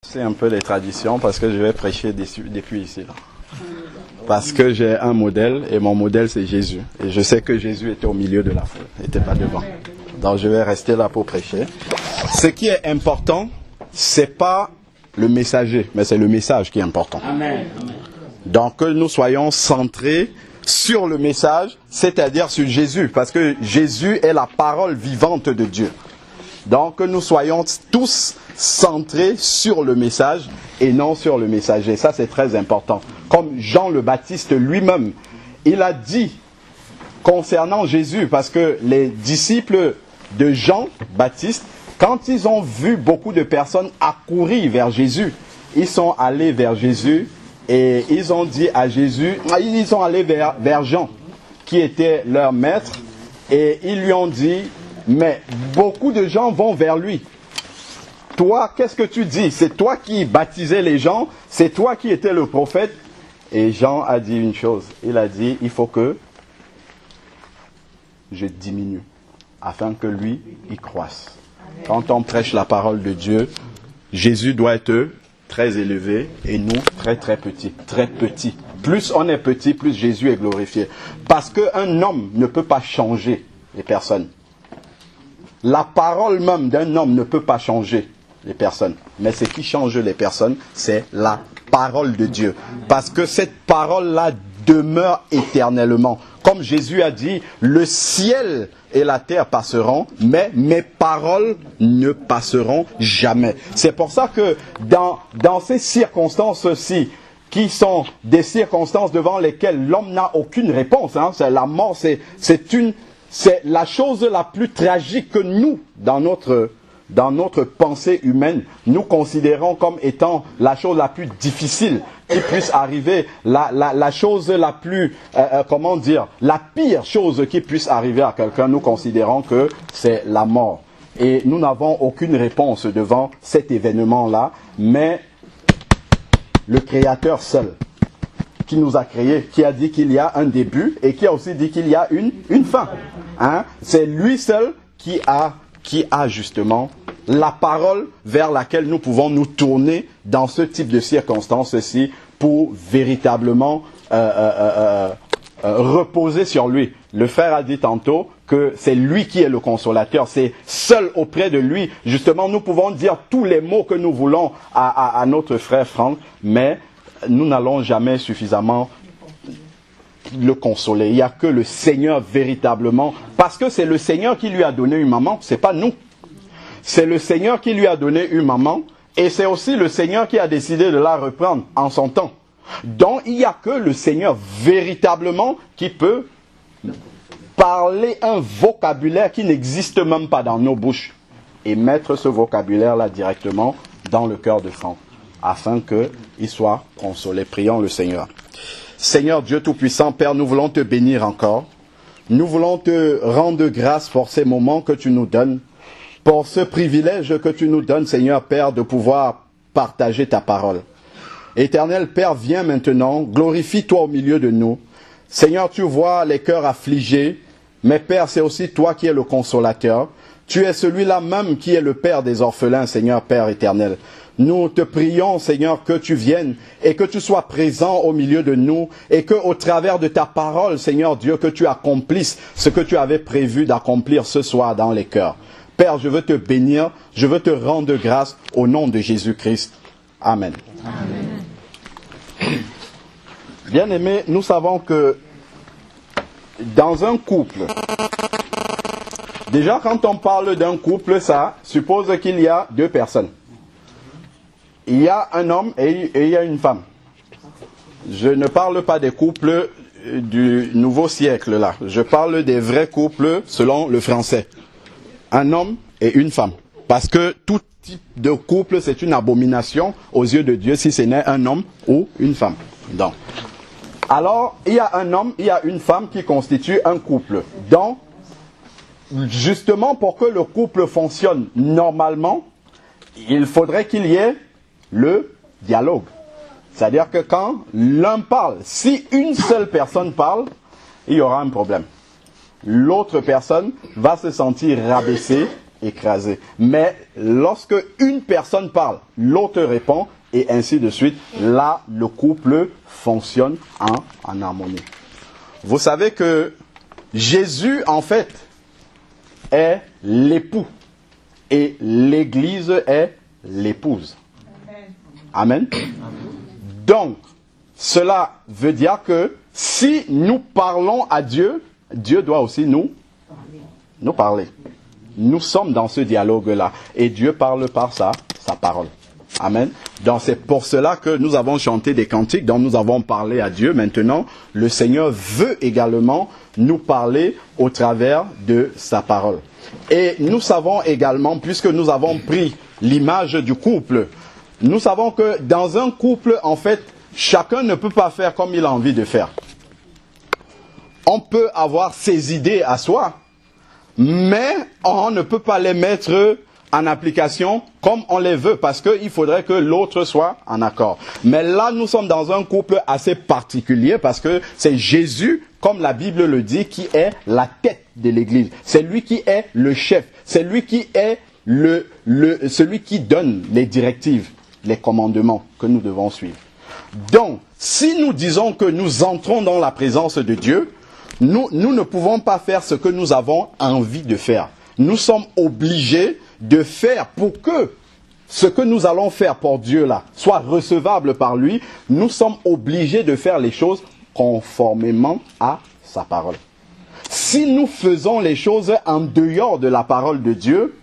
C'est un peu les traditions parce que je vais prêcher depuis ici. Là. Parce que j'ai un modèle et mon modèle c'est Jésus. Et je sais que Jésus était au milieu de la foule, il n'était pas devant. Donc je vais rester là pour prêcher. Ce qui est important, c'est pas le messager, mais c'est le message qui est important. Amen. Donc que nous soyons centrés sur le message, c'est-à-dire sur Jésus, parce que Jésus est la parole vivante de Dieu. Donc que nous soyons tous centrés sur le message et non sur le messager. Ça c'est très important. Comme Jean le Baptiste lui-même, il a dit concernant Jésus, parce que les disciples de Jean Baptiste, quand ils ont vu beaucoup de personnes accourir vers Jésus, ils sont allés vers Jésus et ils ont dit à Jésus, ils sont allés vers Jean, qui était leur maître, et ils lui ont dit, mais beaucoup de gens vont vers lui. Toi, qu'est-ce que tu dis? C'est toi qui baptisais les gens, c'est toi qui étais le prophète. Et Jean a dit une chose, il a dit, il faut que je diminue, afin que lui, il croisse. Quand on prêche la parole de Dieu, Jésus doit être très élevé et nous très très petits, très petits. Plus on est petit, plus Jésus est glorifié. Parce qu'un homme ne peut pas changer les personnes. La parole même d'un homme ne peut pas changer les personnes. Mais ce qui change les personnes, c'est la parole de Dieu. Parce que cette parole-là demeure éternellement. Comme Jésus a dit, le ciel et la terre passeront, mais mes paroles ne passeront jamais. C'est pour ça que dans ces circonstances-ci, qui sont des circonstances devant lesquelles l'homme n'a aucune réponse, c'est la mort, c'est la chose la plus tragique que nous, dans notre pensée humaine, nous considérons comme étant la chose la plus difficile qui puisse arriver, la chose la plus, la pire chose qui puisse arriver à quelqu'un, nous considérons que c'est la mort. Et nous n'avons aucune réponse devant cet événement-là, mais le Créateur seul, qui nous a créés, qui a dit qu'il y a un début et qui a aussi dit qu'il y a une fin. C'est lui seul qui a justement la parole vers laquelle nous pouvons nous tourner dans ce type de circonstances-ci pour véritablement reposer sur lui. Le frère a dit tantôt que c'est lui qui est le consolateur, c'est seul auprès de lui. Justement, nous pouvons dire tous les mots que nous voulons à notre frère Franck, mais nous n'allons jamais suffisamment le consoler. Il n'y a que le Seigneur véritablement, parce que c'est le Seigneur qui lui a donné une maman, c'est pas nous. C'est le Seigneur qui lui a donné une maman, et c'est aussi le Seigneur qui a décidé de la reprendre en son temps. Donc il n'y a que le Seigneur véritablement qui peut parler un vocabulaire qui n'existe même pas dans nos bouches, et mettre ce vocabulaire-là directement dans le cœur de Franck, afin qu'il soit consolé. Prions le Seigneur. Seigneur Dieu Tout-Puissant, Père, nous voulons te bénir encore. Nous voulons te rendre grâce pour ces moments que tu nous donnes, pour ce privilège que tu nous donnes, Seigneur Père, de pouvoir partager ta parole. Éternel Père, viens maintenant, glorifie-toi au milieu de nous. Seigneur, tu vois les cœurs affligés, mais Père, c'est aussi toi qui es le consolateur. Tu es celui-là même qui est le Père des orphelins, Seigneur Père éternel. Nous te prions, Seigneur, que tu viennes et que tu sois présent au milieu de nous et que, au travers de ta parole, Seigneur Dieu, que tu accomplisses ce que tu avais prévu d'accomplir ce soir dans les cœurs. Père, je veux te bénir, je veux te rendre grâce au nom de Jésus-Christ. Amen. Amen. Bien-aimés, nous savons que dans un couple, déjà quand on parle d'un couple, ça suppose qu'il y a deux personnes. Il y a un homme et il y a une femme. Je ne parle pas des couples du nouveau siècle là. Je parle des vrais couples selon le français. Un homme et une femme. Parce que tout type de couple, c'est une abomination aux yeux de Dieu si ce n'est un homme ou une femme. Donc, alors, il y a un homme, il y a une femme qui constituent un couple. Donc, justement pour que le couple fonctionne normalement, il faudrait qu'il y ait le dialogue. C'est-à-dire que quand l'un parle, si une seule personne parle, il y aura un problème. L'autre personne va se sentir rabaissée écrasé. Mais lorsque une personne parle, l'autre répond, et ainsi de suite, là, le couple fonctionne en harmonie. Vous savez que Jésus, en fait, est l'époux et l'Église est l'épouse. Amen. Donc, cela veut dire que si nous parlons à Dieu, Dieu doit aussi nous parler. Nous sommes dans ce dialogue-là et Dieu parle par sa parole. Amen. Donc c'est pour cela que nous avons chanté des cantiques dont nous avons parlé à Dieu. Maintenant, le Seigneur veut également nous parler au travers de sa parole. Et nous savons également, puisque nous avons pris l'image du couple, nous savons que dans un couple, en fait, chacun ne peut pas faire comme il a envie de faire. On peut avoir ses idées à soi, mais on ne peut pas les mettre en application comme on les veut, parce qu'il faudrait que l'autre soit en accord. Mais là, nous sommes dans un couple assez particulier, parce que c'est Jésus, comme la Bible le dit, qui est la tête de l'Église. C'est lui qui est le chef. C'est lui qui est celui qui donne les directives, les commandements que nous devons suivre. Donc, si nous disons que nous entrons dans la présence de Dieu, nous ne pouvons pas faire ce que nous avons envie de faire. Nous sommes obligés de faire pour que ce que nous allons faire pour Dieu là soit recevable par lui. Nous sommes obligés de faire les choses conformément à sa parole. Si nous faisons les choses en dehors de la parole de Dieu,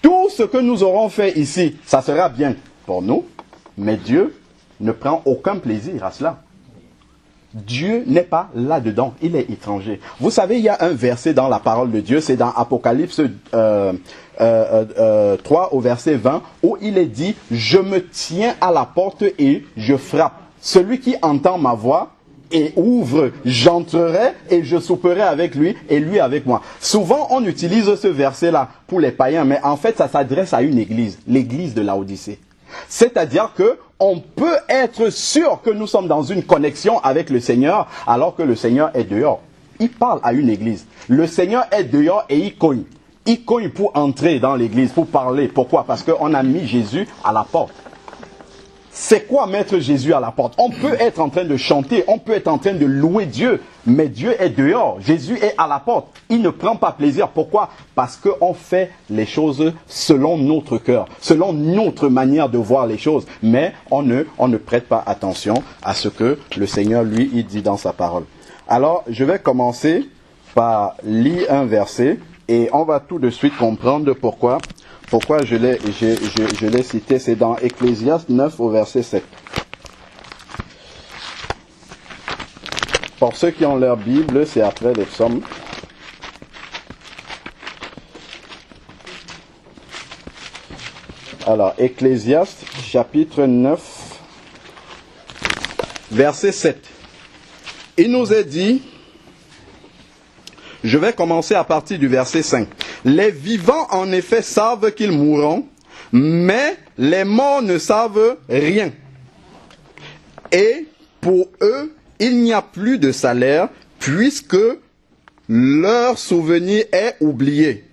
tout ce que nous aurons fait ici, ça sera bien pour nous, mais Dieu ne prend aucun plaisir à cela. Dieu n'est pas là-dedans, il est étranger. Vous savez, il y a un verset dans la parole de Dieu, c'est dans Apocalypse 3 au verset 20, où il est dit « Je me tiens à la porte et je frappe. Celui qui entend ma voix et ouvre, j'entrerai et je souperai avec lui et lui avec moi. » Souvent, on utilise ce verset-là pour les païens, mais en fait, ça s'adresse à une église, l'église de Laodicée. C'est-à-dire que on peut être sûr que nous sommes dans une connexion avec le Seigneur alors que le Seigneur est dehors. Il parle à une église. Le Seigneur est dehors et il cogne. Il cogne pour entrer dans l'église, pour parler. Pourquoi? Parce qu'on a mis Jésus à la porte. C'est quoi mettre Jésus à la porte? On peut être en train de chanter, on peut être en train de louer Dieu, mais Dieu est dehors. Jésus est à la porte. Il ne prend pas plaisir. Pourquoi? Parce qu'on fait les choses selon notre cœur, selon notre manière de voir les choses. Mais on ne prête pas attention à ce que le Seigneur, lui, il dit dans sa parole. Alors, je vais commencer par lire un verset et on va tout de suite comprendre pourquoi je l'ai cité. C'est dans Ecclésiaste 9 au verset 7. Pour ceux qui ont leur Bible, c'est après les psaumes. Alors, Ecclésiaste, chapitre 9, verset 7. Il nous est dit, je vais commencer à partir du verset 5. Les vivants, en effet, savent qu'ils mourront, mais les morts ne savent rien. Et pour eux, il n'y a plus de salaire, puisque leur souvenir est oublié.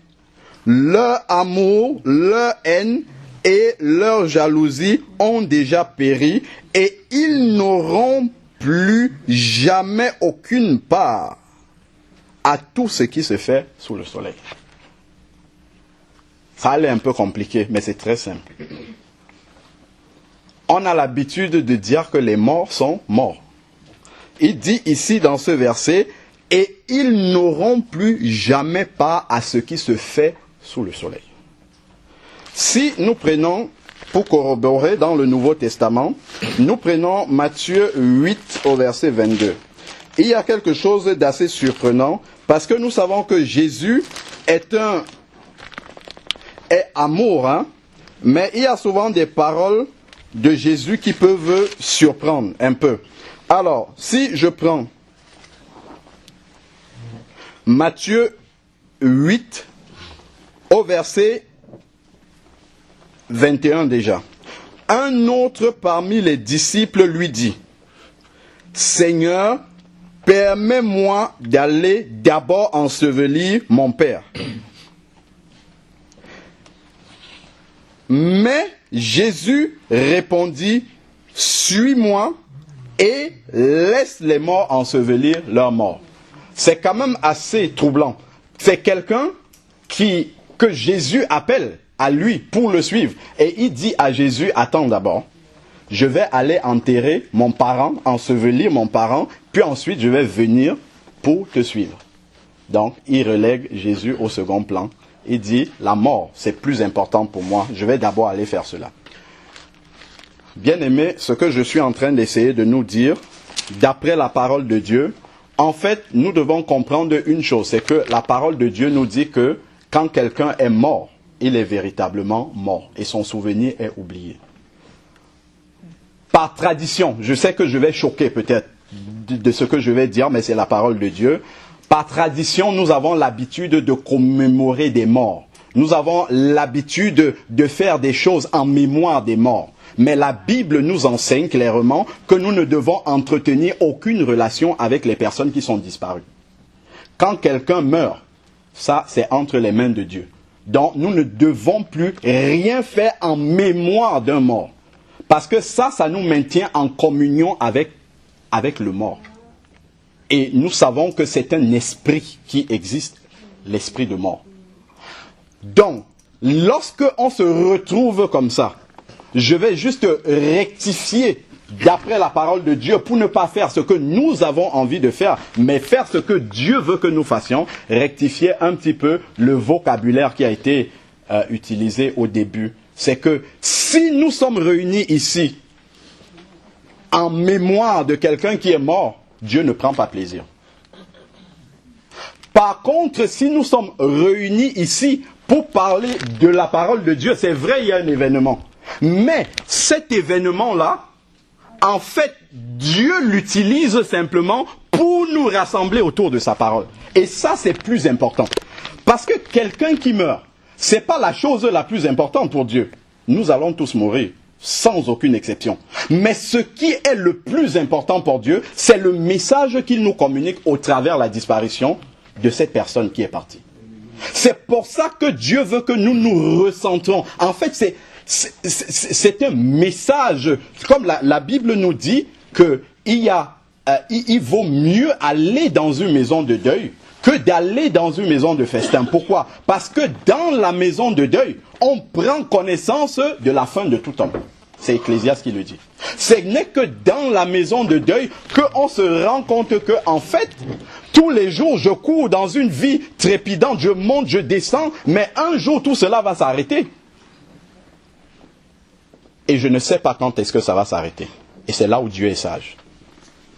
Leur amour, leur haine et leur jalousie ont déjà péri, et ils n'auront plus jamais aucune part à tout ce qui se fait sous le soleil. Ça a l'air un peu compliqué, mais c'est très simple. On a l'habitude de dire que les morts sont morts. Il dit ici dans ce verset, et ils n'auront plus jamais part à ce qui se fait sous le soleil. Si nous prenons, pour corroborer dans le Nouveau Testament, nous prenons Matthieu 8 au verset 22. Il y a quelque chose d'assez surprenant, parce que nous savons que Jésus est amour, hein? Mais il y a souvent des paroles de Jésus qui peuvent surprendre un peu. Alors, si je prends Matthieu 8 au verset 21 déjà. Un autre parmi les disciples lui dit, « Seigneur, permets-moi d'aller d'abord ensevelir mon père. » Mais Jésus répondit, suis-moi et laisse les morts ensevelir leurs morts. C'est quand même assez troublant. C'est quelqu'un que Jésus appelle à lui pour le suivre. Et il dit à Jésus, attends d'abord, je vais aller enterrer mon parent, ensevelir mon parent, puis ensuite je vais venir pour te suivre. Donc, il relègue Jésus au second plan. Il dit, la mort, c'est plus important pour moi. Je vais d'abord aller faire cela. Bien-aimés, ce que je suis en train d'essayer de nous dire, d'après la parole de Dieu, en fait, nous devons comprendre une chose, c'est que la parole de Dieu nous dit que quand quelqu'un est mort, il est véritablement mort et son souvenir est oublié. Par tradition, je sais que je vais choquer peut-être de ce que je vais dire, mais c'est la parole de Dieu. Par tradition, nous avons l'habitude de commémorer des morts. Nous avons l'habitude de faire des choses en mémoire des morts. Mais la Bible nous enseigne clairement que nous ne devons entretenir aucune relation avec les personnes qui sont disparues. Quand quelqu'un meurt, ça c'est entre les mains de Dieu. Donc nous ne devons plus rien faire en mémoire d'un mort. Parce que ça nous maintient en communion avec le mort. Et nous savons que c'est un esprit qui existe, l'esprit de mort. Donc, lorsque on se retrouve comme ça, je vais juste rectifier d'après la parole de Dieu pour ne pas faire ce que nous avons envie de faire, mais faire ce que Dieu veut que nous fassions, rectifier un petit peu le vocabulaire qui a été utilisé au début. C'est que si nous sommes réunis ici en mémoire de quelqu'un qui est mort, Dieu ne prend pas plaisir. Par contre, si nous sommes réunis ici pour parler de la parole de Dieu, c'est vrai, il y a un événement. Mais cet événement-là, en fait, Dieu l'utilise simplement pour nous rassembler autour de sa parole. Et ça, c'est plus important. Parce que quelqu'un qui meurt, c'est pas la chose la plus importante pour Dieu. Nous allons tous mourir, sans aucune exception. Mais ce qui est le plus important pour Dieu, c'est le message qu'il nous communique au travers la disparition de cette personne qui est partie. C'est pour ça que Dieu veut que nous nous ressentons. En fait, c'est un message. Comme la Bible nous dit qu'il vaut mieux aller dans une maison de deuil que d'aller dans une maison de festin. Pourquoi? Parce que dans la maison de deuil, on prend connaissance de la fin de tout homme. C'est Ecclésiaste qui le dit. Ce n'est que dans la maison de deuil qu'on se rend compte que, en fait, tous les jours, je cours dans une vie trépidante, je monte, je descends, mais un jour, tout cela va s'arrêter. Et je ne sais pas quand est-ce que ça va s'arrêter. Et c'est là où Dieu est sage.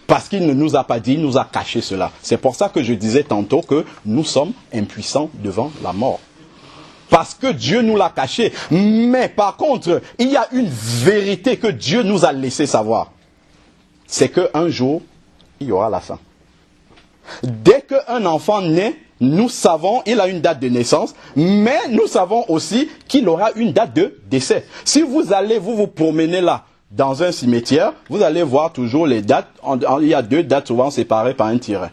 Parce qu'il ne nous a pas dit, il nous a caché cela. C'est pour ça que je disais tantôt que nous sommes impuissants devant la mort. Parce que Dieu nous l'a caché. Mais par contre, il y a une vérité que Dieu nous a laissé savoir. C'est qu'un jour, il y aura la fin. Dès qu'un enfant naît, nous savons, il a une date de naissance, mais nous savons aussi qu'il aura une date de décès. Si vous allez vous promener là, dans un cimetière, vous allez voir toujours les dates. Il y a deux dates souvent séparées par un tiret.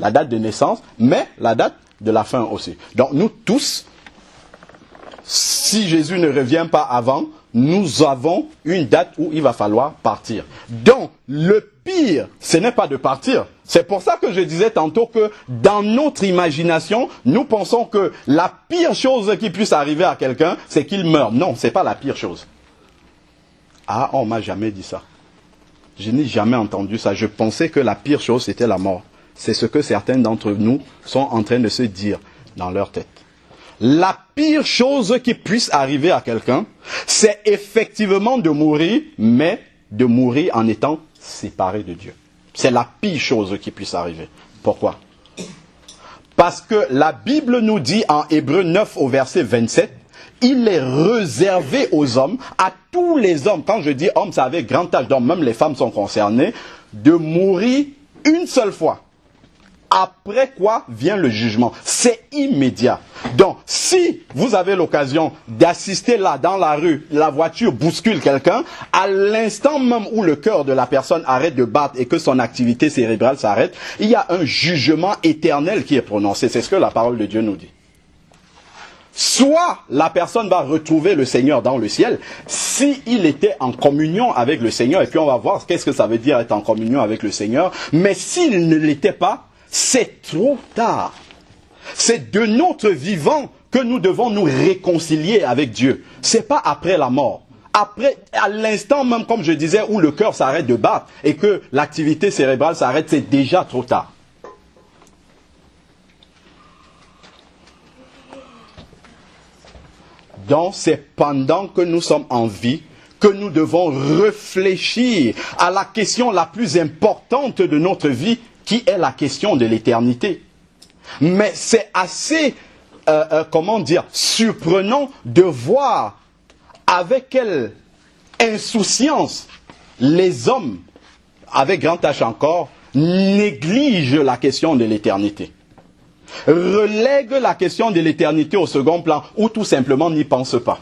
La date de naissance, mais la date de la fin aussi. Donc nous tous, si Jésus ne revient pas avant, nous avons une date où il va falloir partir. Donc le pire, ce n'est pas de partir. C'est pour ça que je disais tantôt que dans notre imagination, nous pensons que la pire chose qui puisse arriver à quelqu'un, c'est qu'il meure. Non, ce n'est pas la pire chose. Ah, on m'a jamais dit ça. Je n'ai jamais entendu ça. Je pensais que la pire chose, c'était la mort. C'est ce que certains d'entre nous sont en train de se dire dans leur tête. La pire chose qui puisse arriver à quelqu'un, c'est effectivement de mourir, mais de mourir en étant séparé de Dieu. C'est la pire chose qui puisse arriver. Pourquoi? Parce que la Bible nous dit en Hébreux 9 au verset 27, il est réservé aux hommes, à tous les hommes, quand je dis hommes, c'est avec grand H, donc même les femmes sont concernées, de mourir une seule fois. Après quoi vient le jugement. C'est immédiat. Donc, si vous avez l'occasion d'assister là, dans la rue, la voiture bouscule quelqu'un, à l'instant même où le cœur de la personne arrête de battre et que son activité cérébrale s'arrête, il y a un jugement éternel qui est prononcé. C'est ce que la parole de Dieu nous dit. soit la personne va retrouver le Seigneur dans le ciel, s'il était en communion avec le Seigneur, et puis on va voir qu'est-ce que ça veut dire être en communion avec le Seigneur, mais s'il ne l'était pas, c'est trop tard. C'est de notre vivant que nous devons nous réconcilier avec Dieu. C'est pas après la mort. Après, à l'instant même, comme je disais, où le cœur s'arrête de battre et que l'activité cérébrale s'arrête, c'est déjà trop tard. Donc, c'est pendant que nous sommes en vie que nous devons réfléchir à la question la plus importante de notre vie, qui est la question de l'éternité. Mais c'est assez, surprenant de voir avec quelle insouciance les hommes, avec grand H encore, négligent la question de l'éternité. Relèguent la question de l'éternité au second plan, ou tout simplement n'y pensent pas.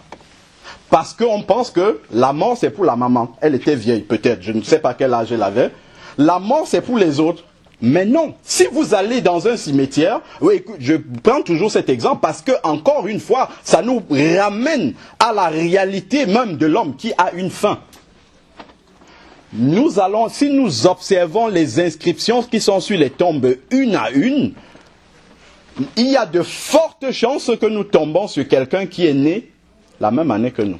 Parce qu'on pense que la mort c'est pour la maman. Elle était vieille peut-être, je ne sais pas quel âge elle avait. La mort c'est pour les autres. Mais non, si vous allez dans un cimetière, oui, écoute, je prends toujours cet exemple parce que, encore une fois, ça nous ramène à la réalité même de l'homme qui a une fin. Nous allons, si nous observons les inscriptions qui sont sur les tombes une à une, il y a de fortes chances que nous tombons sur quelqu'un qui est né la même année que nous.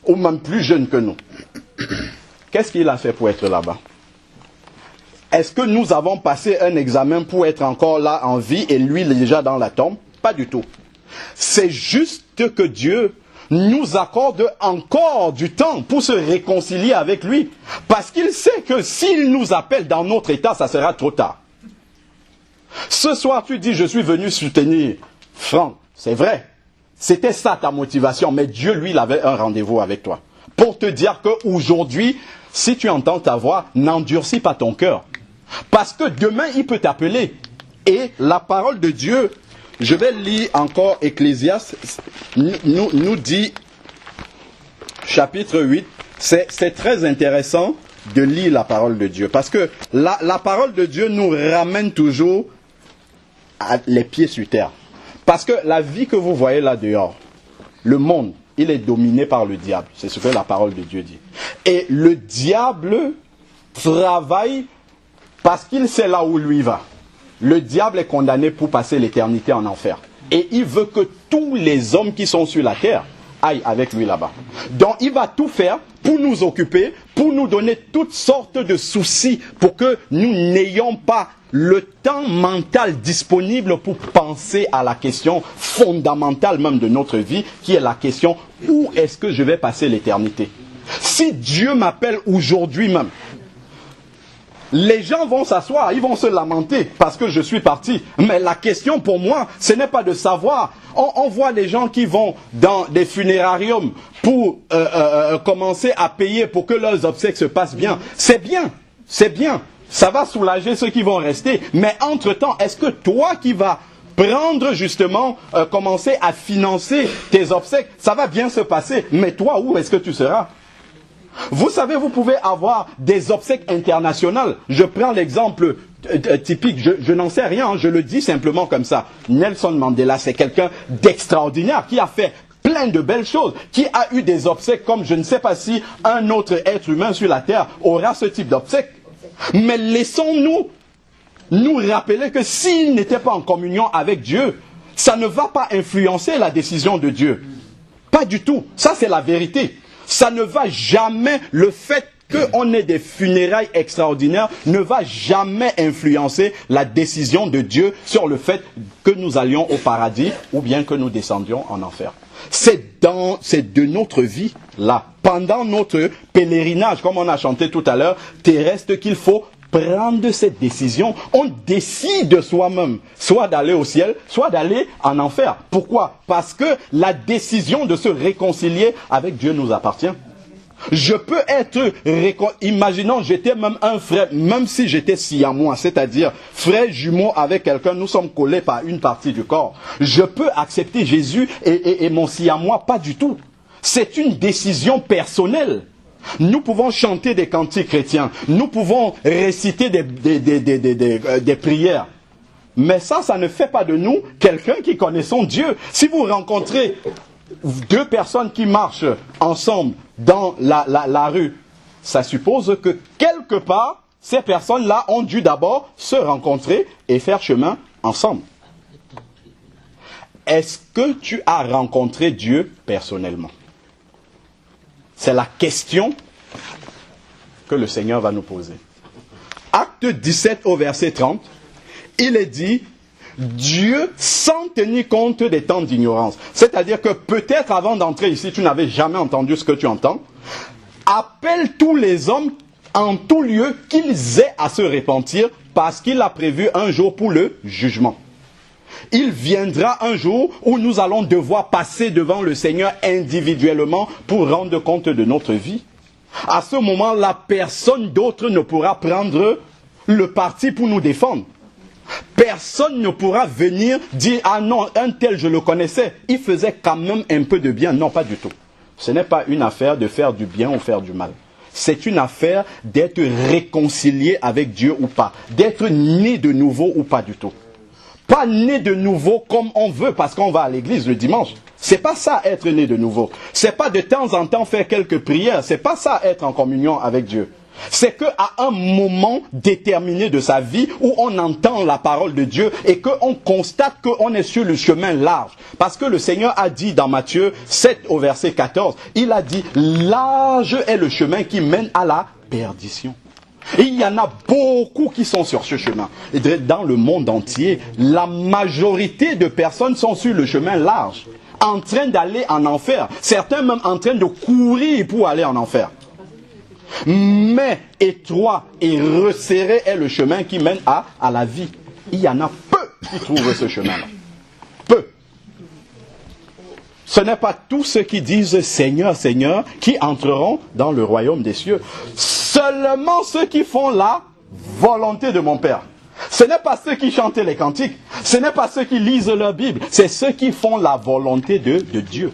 Ou même plus jeune que nous. Qu'est-ce qu'il a fait pour être là-bas? Est-ce que nous avons passé un examen pour être encore là en vie et lui déjà dans la tombe? Pas du tout. C'est juste que Dieu nous accorde encore du temps pour se réconcilier avec lui. Parce qu'il sait que s'il nous appelle dans notre état, ça sera trop tard. Ce soir, tu dis, je suis venu soutenir Franck. C'est vrai. C'était ça ta motivation. Mais Dieu, lui, il avait un rendez-vous avec toi. Pour te dire qu'aujourd'hui, si tu entends ta voix, n'endurcis pas ton cœur. Parce que demain, il peut t'appeler. Et la parole de Dieu, je vais lire encore Ecclésiaste, nous dit, chapitre 8, c'est très intéressant de lire la parole de Dieu. Parce que la parole de Dieu nous ramène toujours les pieds sur terre. Parce que la vie que vous voyez là dehors, le monde, il est dominé par le diable. C'est ce que la parole de Dieu dit. Et le diable travaille parce qu'il sait là où lui va. Le diable est condamné pour passer l'éternité en enfer. Et il veut que tous les hommes qui sont sur la terre aillent avec lui là-bas. Donc il va tout faire pour nous occuper, pour nous donner toutes sortes de soucis, pour que nous n'ayons pas le temps mental disponible pour penser à la question fondamentale même de notre vie, qui est la question, où est-ce que je vais passer l'éternité? Si Dieu m'appelle aujourd'hui même, les gens vont s'asseoir, ils vont se lamenter parce que je suis parti. Mais la question pour moi, ce n'est pas de savoir. On voit des gens qui vont dans des funérariums pour commencer à payer pour que leurs obsèques se passent bien. C'est bien, c'est bien. Ça va soulager ceux qui vont rester. Mais entre-temps, est-ce que toi qui vas prendre justement, commencer à financer tes obsèques, ça va bien se passer. Mais toi, où est-ce que tu seras? Vous savez, vous pouvez avoir des obsèques internationales. Je prends l'exemple typique, je n'en sais rien, je le dis simplement comme ça. Nelson Mandela, c'est quelqu'un d'extraordinaire qui a fait plein de belles choses, qui a eu des obsèques comme je ne sais pas si un autre être humain sur la terre aura ce type d'obsèques. Mais laissons-nous nous rappeler que s'il n'était pas en communion avec Dieu, ça ne va pas influencer la décision de Dieu. Pas du tout. Ça, c'est la vérité. Ça ne va jamais, le fait qu'on ait des funérailles extraordinaires ne va jamais influencer la décision de Dieu sur le fait que nous allions au paradis ou bien que nous descendions en enfer. C'est de notre vie, là, pendant notre pèlerinage, comme on a chanté tout à l'heure, terrestre, qu'il faut prendre cette décision. On décide soi-même, soit d'aller au ciel, soit d'aller en enfer. Pourquoi? Parce que la décision de se réconcilier avec Dieu nous appartient. Je peux être, imaginons j'étais même un frère, même si j'étais siamois, c'est-à-dire frère jumeau avec quelqu'un, nous sommes collés par une partie du corps. Je peux accepter Jésus et mon siamois, pas du tout. C'est une décision personnelle. Nous pouvons chanter des cantiques chrétiens, nous pouvons réciter des prières. Mais ça ne fait pas de nous quelqu'un qui connaissons Dieu. Si vous rencontrez deux personnes qui marchent ensemble dans la rue, ça suppose que quelque part, ces personnes-là ont dû d'abord se rencontrer et faire chemin ensemble. Est-ce que tu as rencontré Dieu personnellement? C'est la question que le Seigneur va nous poser. Acte 17 au verset 30, il est dit, Dieu sans tenir compte des temps d'ignorance. C'est-à-dire que peut-être avant d'entrer ici, tu n'avais jamais entendu ce que tu entends. Appelle tous les hommes en tout lieu qu'ils aient à se repentir parce qu'il a prévu un jour pour le jugement. Il viendra un jour où nous allons devoir passer devant le Seigneur individuellement pour rendre compte de notre vie. À ce moment-là, personne d'autre ne pourra prendre le parti pour nous défendre. Personne ne pourra venir dire « Ah non, un tel je le connaissais, il faisait quand même un peu de bien ». Non, pas du tout. Ce n'est pas une affaire de faire du bien ou faire du mal. C'est une affaire d'être réconcilié avec Dieu ou pas. D'être né de nouveau ou pas du tout. Pas né de nouveau comme on veut parce qu'on va à l'église le dimanche. C'est pas ça être né de nouveau. C'est pas de temps en temps faire quelques prières. C'est pas ça être en communion avec Dieu. C'est qu'à un moment déterminé de sa vie où on entend la parole de Dieu et qu'on constate qu'on est sur le chemin large. Parce que le Seigneur a dit dans Matthieu 7 au verset 14, il a dit « Large est le chemin qui mène à la perdition ». Et il y en a beaucoup qui sont sur ce chemin. Et dans le monde entier, la majorité de personnes sont sur le chemin large, en train d'aller en enfer. Certains même en train de courir pour aller en enfer. Mais étroit et resserré est le chemin qui mène à la vie. Il y en a peu qui trouvent ce chemin-là. Peu. Ce n'est pas tous ceux qui disent Seigneur, Seigneur qui entreront dans le royaume des cieux. Seulement ceux qui font la volonté de mon Père. Ce n'est pas ceux qui chantent les cantiques. Ce n'est pas ceux qui lisent leur Bible. C'est ceux qui font la volonté de Dieu.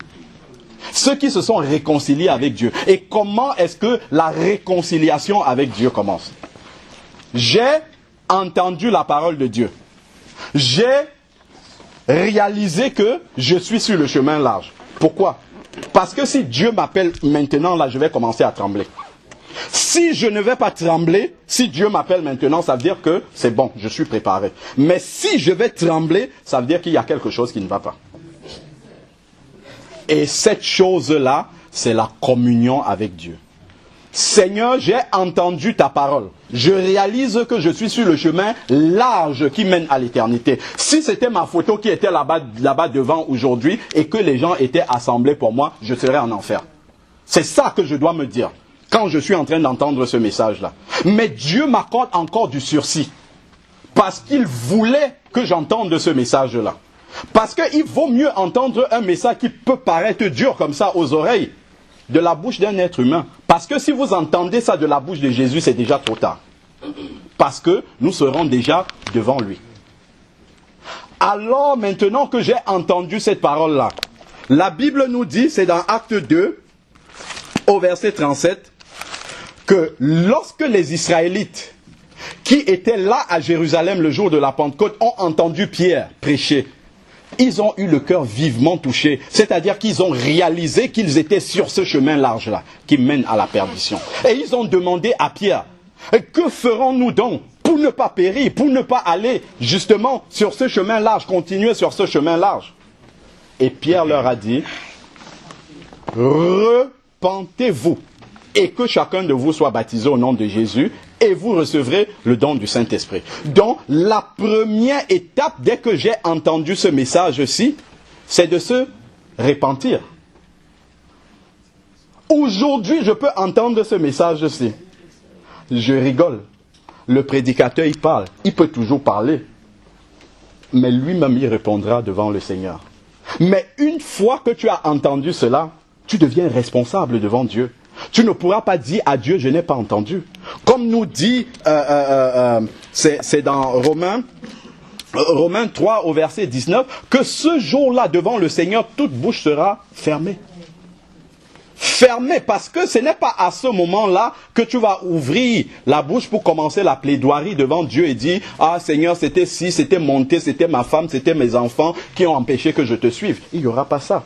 Ceux qui se sont réconciliés avec Dieu. Et comment est-ce que la réconciliation avec Dieu commence? J'ai entendu la parole de Dieu. J'ai réalisé que je suis sur le chemin large. Pourquoi? Parce que si Dieu m'appelle maintenant, là, je vais commencer à trembler. Si je ne vais pas trembler, si Dieu m'appelle maintenant, ça veut dire que c'est bon, je suis préparé. Mais si je vais trembler, ça veut dire qu'il y a quelque chose qui ne va pas. Et cette chose-là, c'est la communion avec Dieu. Seigneur, j'ai entendu ta parole. Je réalise que je suis sur le chemin large qui mène à l'éternité. Si c'était ma photo qui était là-bas devant aujourd'hui et que les gens étaient assemblés pour moi, je serais en enfer. C'est ça que je dois me dire quand je suis en train d'entendre ce message-là. Mais Dieu m'accorde encore du sursis parce qu'il voulait que j'entende ce message-là. Parce qu'il vaut mieux entendre un message qui peut paraître dur comme ça aux oreilles de la bouche d'un être humain. Parce que si vous entendez ça de la bouche de Jésus, c'est déjà trop tard. Parce que nous serons déjà devant lui. Alors maintenant que j'ai entendu cette parole-là, la Bible nous dit, c'est dans Acte 2, au verset 37, que lorsque les Israélites qui étaient là à Jérusalem le jour de la Pentecôte ont entendu Pierre prêcher, ils ont eu le cœur vivement touché. C'est-à-dire qu'ils ont réalisé qu'ils étaient sur ce chemin large-là, qui mène à la perdition. Et ils ont demandé à Pierre, que ferons-nous donc pour ne pas périr, pour ne pas aller justement sur ce chemin large, continuer sur ce chemin large? Et Pierre leur a dit, repentez-vous et que chacun de vous soit baptisé au nom de Jésus et vous recevrez le don du Saint-Esprit. Donc, la première étape, dès que j'ai entendu ce message-ci, c'est de se repentir. Aujourd'hui, je peux entendre ce message-ci. Je rigole. Le prédicateur, il parle. Il peut toujours parler. Mais lui-même, il répondra devant le Seigneur. Mais une fois que tu as entendu cela, tu deviens responsable devant Dieu. Tu ne pourras pas dire à Dieu, je n'ai pas entendu. Comme nous dit, c'est dans Romains 3 au verset 19, que ce jour-là, devant le Seigneur, toute bouche sera fermée. Fermé, parce que ce n'est pas à ce moment-là que tu vas ouvrir la bouche pour commencer la plaidoirie devant Dieu et dire « Ah Seigneur, c'était ci, c'était mon thé, c'était ma femme, c'était mes enfants qui ont empêché que je te suive. » Il n'y aura pas ça.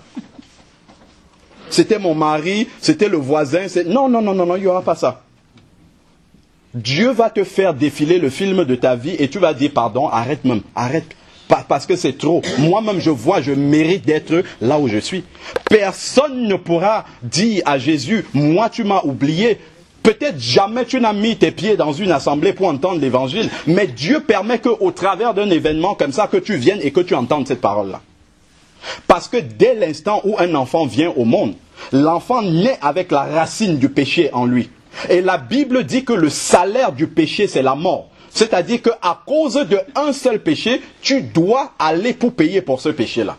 C'était mon mari, c'était le voisin. Non, il n'y aura pas ça. Dieu va te faire défiler le film de ta vie et tu vas dire « Pardon, arrête même, arrête. » Parce que c'est trop. Moi-même, je mérite d'être là où je suis. Personne ne pourra dire à Jésus, moi tu m'as oublié. Peut-être jamais tu n'as mis tes pieds dans une assemblée pour entendre l'évangile. Mais Dieu permet qu'au travers d'un événement comme ça, que tu viennes et que tu entendes cette parole-là. Parce que dès l'instant où un enfant vient au monde, l'enfant naît avec la racine du péché en lui. Et la Bible dit que le salaire du péché, c'est la mort. C'est-à-dire qu'à cause d'un seul péché, tu dois aller pour payer pour ce péché-là.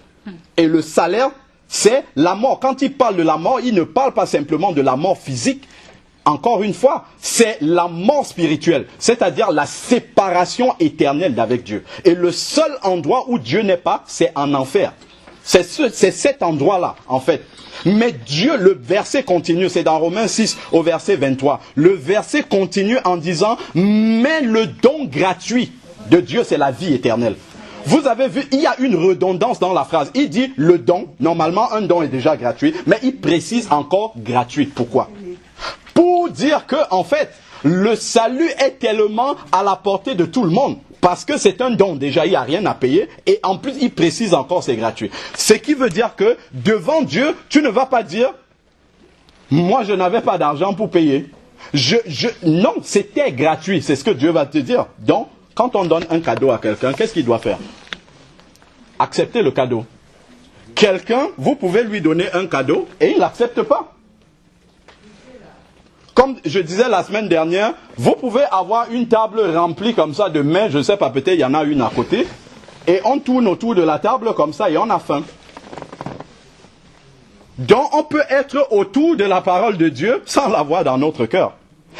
Et le salaire, c'est la mort. Quand il parle de la mort, il ne parle pas simplement de la mort physique. Encore une fois, c'est la mort spirituelle. C'est-à-dire la séparation éternelle d'avec Dieu. Et le seul endroit où Dieu n'est pas, c'est en enfer. C'est cet endroit-là, en fait. Mais Dieu, le verset continue, c'est dans Romains 6 au verset 23. Le verset continue en disant, mais le don gratuit de Dieu, c'est la vie éternelle. Vous avez vu, il y a une redondance dans la phrase. Il dit le don, normalement un don est déjà gratuit, mais il précise encore gratuit. Pourquoi? Pour dire que, en fait, le salut est tellement à la portée de tout le monde. Parce que c'est un don, déjà, il n'y a rien à payer. Et en plus, il précise encore, c'est gratuit. Ce qui veut dire que, devant Dieu, tu ne vas pas dire, moi, je n'avais pas d'argent pour payer. Non, c'était gratuit. C'est ce que Dieu va te dire. Donc, quand on donne un cadeau à quelqu'un, qu'est-ce qu'il doit faire? Accepter le cadeau. Quelqu'un, vous pouvez lui donner un cadeau et il n'accepte pas. Comme je disais la semaine dernière, vous pouvez avoir une table remplie comme ça de mets, je ne sais pas, peut-être il y en a une à côté, et on tourne autour de la table comme ça et on a faim. Donc on peut être autour de la parole de Dieu sans l'avoir dans notre cœur,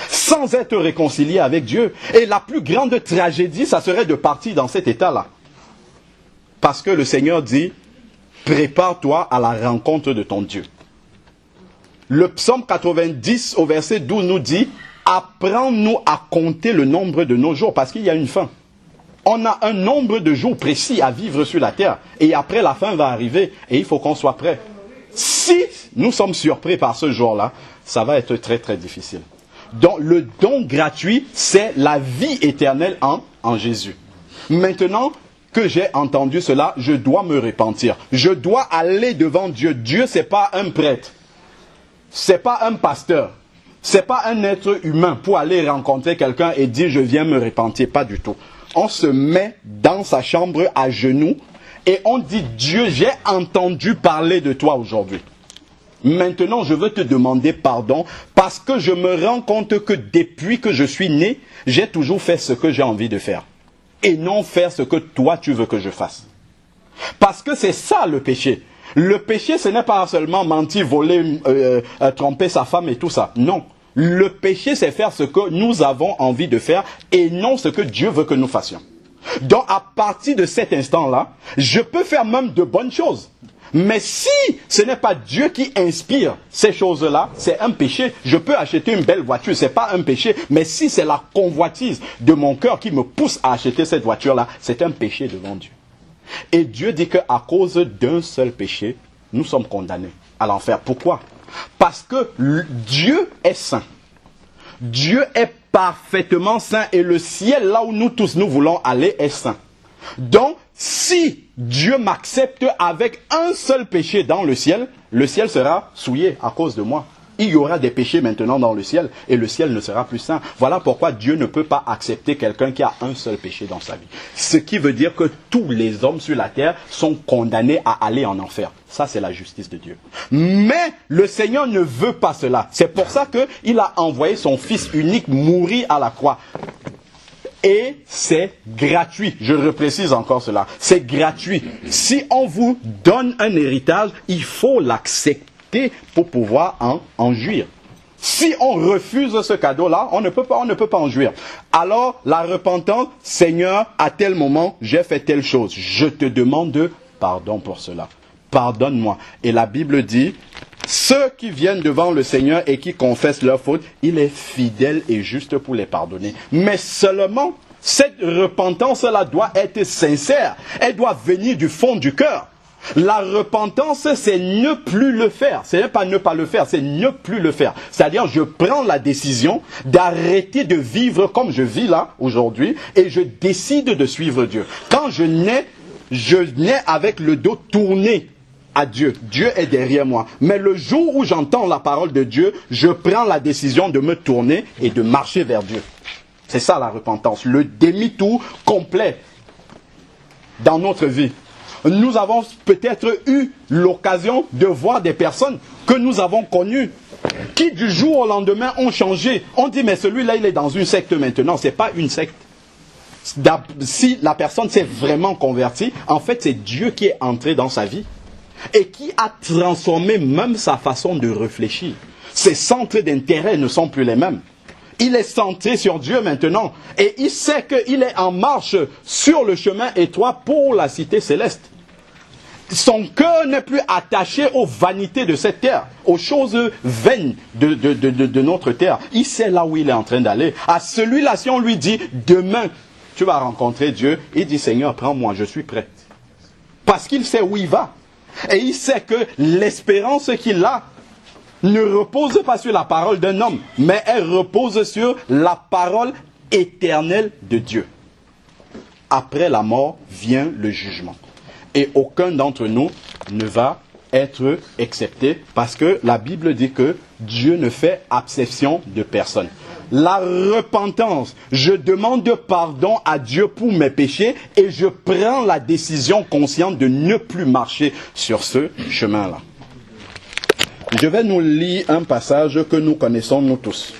sans être réconcilié avec Dieu. Et la plus grande tragédie, ça serait de partir dans cet état-là. Parce que le Seigneur dit, prépare-toi à la rencontre de ton Dieu. Le psaume 90 au verset 12 nous dit, apprends-nous à compter le nombre de nos jours, parce qu'il y a une fin. On a un nombre de jours précis à vivre sur la terre, et après la fin va arriver, et il faut qu'on soit prêt. Si nous sommes surpris par ce jour-là, ça va être très très difficile. Donc le don gratuit, c'est la vie éternelle en Jésus. Maintenant que j'ai entendu cela, je dois me repentir. Je dois aller devant Dieu. Dieu, c'est pas un prêtre. C'est pas un pasteur, c'est pas un être humain pour aller rencontrer quelqu'un et dire je viens me repentir, pas du tout. On se met dans sa chambre à genoux et on dit Dieu, j'ai entendu parler de toi aujourd'hui. Maintenant je veux te demander pardon parce que je me rends compte que depuis que je suis né, j'ai toujours fait ce que j'ai envie de faire et non faire ce que toi tu veux que je fasse. Parce que c'est ça le péché. Le péché, ce n'est pas seulement mentir, voler, tromper sa femme et tout ça. Non. Le péché, c'est faire ce que nous avons envie de faire et non ce que Dieu veut que nous fassions. Donc, à partir de cet instant-là, je peux faire même de bonnes choses. Mais si ce n'est pas Dieu qui inspire ces choses-là, c'est un péché. Je peux acheter une belle voiture, c'est pas un péché. Mais si c'est la convoitise de mon cœur qui me pousse à acheter cette voiture-là, c'est un péché devant Dieu. Et Dieu dit qu'à cause d'un seul péché, nous sommes condamnés à l'enfer. Pourquoi? Parce que Dieu est saint. Dieu est parfaitement saint et le ciel, là où nous tous nous voulons aller, est saint. Donc, si Dieu m'accepte avec un seul péché dans le ciel sera souillé à cause de moi. Il y aura des péchés maintenant dans le ciel et le ciel ne sera plus saint. Voilà pourquoi Dieu ne peut pas accepter quelqu'un qui a un seul péché dans sa vie. Ce qui veut dire que tous les hommes sur la terre sont condamnés à aller en enfer. Ça, c'est la justice de Dieu. Mais le Seigneur ne veut pas cela. C'est pour ça qu'il a envoyé son Fils unique mourir à la croix. Et c'est gratuit. Je reprécise encore cela. C'est gratuit. Si on vous donne un héritage, il faut l'accepter pour pouvoir en jouir. Si on refuse ce cadeau-là, on ne peut pas en jouir. Alors, la repentance, Seigneur, à tel moment, j'ai fait telle chose. Je te demande pardon pour cela. pardonne-moi. Et la Bible dit, ceux qui viennent devant le Seigneur et qui confessent leurs fautes, il est fidèle et juste pour les pardonner. Mais seulement, cette repentance-là doit être sincère. Elle doit venir du fond du cœur. La repentance, c'est ne plus le faire. Ce n'est pas ne pas le faire, c'est ne plus le faire. C'est-à-dire, je prends la décision d'arrêter de vivre comme je vis là, aujourd'hui, et je décide de suivre Dieu. Quand je nais avec le dos tourné à Dieu. Dieu est derrière moi. Mais le jour où j'entends la parole de Dieu, je prends la décision de me tourner et de marcher vers Dieu. C'est ça la repentance, le demi-tour complet dans notre vie. Nous avons peut-être eu l'occasion de voir des personnes que nous avons connues qui du jour au lendemain ont changé. On dit mais celui-là il est dans une secte maintenant. Ce n'est pas une secte. Si la personne s'est vraiment convertie, en fait c'est Dieu qui est entré dans sa vie et qui a transformé même sa façon de réfléchir. Ses centres d'intérêt ne sont plus les mêmes. Il est centré sur Dieu maintenant et il sait qu'il est en marche sur le chemin étroit pour la cité céleste. Son cœur n'est plus attaché aux vanités de cette terre, aux choses vaines de notre terre. Il sait là où il est en train d'aller. À celui-là, si on lui dit, demain, tu vas rencontrer Dieu, il dit, Seigneur, prends-moi, je suis prêt. Parce qu'il sait où il va. Et il sait que l'espérance qu'il a ne repose pas sur la parole d'un homme, mais elle repose sur la parole éternelle de Dieu. Après la mort vient le jugement. Et aucun d'entre nous ne va être excepté parce que la Bible dit que Dieu ne fait exception de personne. La repentance, je demande pardon à Dieu pour mes péchés et je prends la décision consciente de ne plus marcher sur ce chemin-là. Je vais nous lire un passage que nous connaissons nous tous.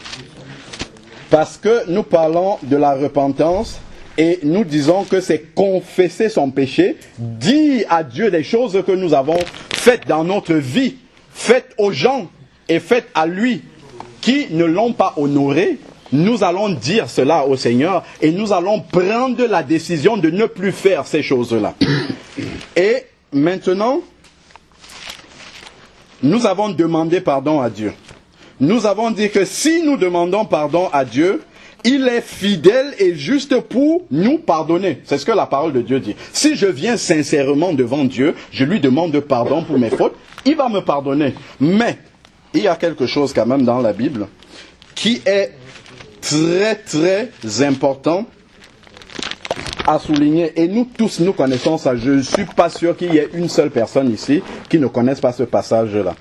Parce que nous parlons de la repentance et nous disons que c'est confesser son péché, dire à Dieu des choses que nous avons faites dans notre vie, faites aux gens et faites à lui qui ne l'ont pas honoré. Nous allons dire cela au Seigneur et nous allons prendre la décision de ne plus faire ces choses-là. Et maintenant, nous avons demandé pardon à Dieu. Nous avons dit que si nous demandons pardon à Dieu, il est fidèle et juste pour nous pardonner. C'est ce que la parole de Dieu dit. Si je viens sincèrement devant Dieu, je lui demande pardon pour mes fautes, il va me pardonner. Mais il y a quelque chose quand même dans la Bible qui est très très important à souligner. Et nous tous, nous connaissons ça. Je ne suis pas sûr qu'il y ait une seule personne ici qui ne connaisse pas ce passage-là.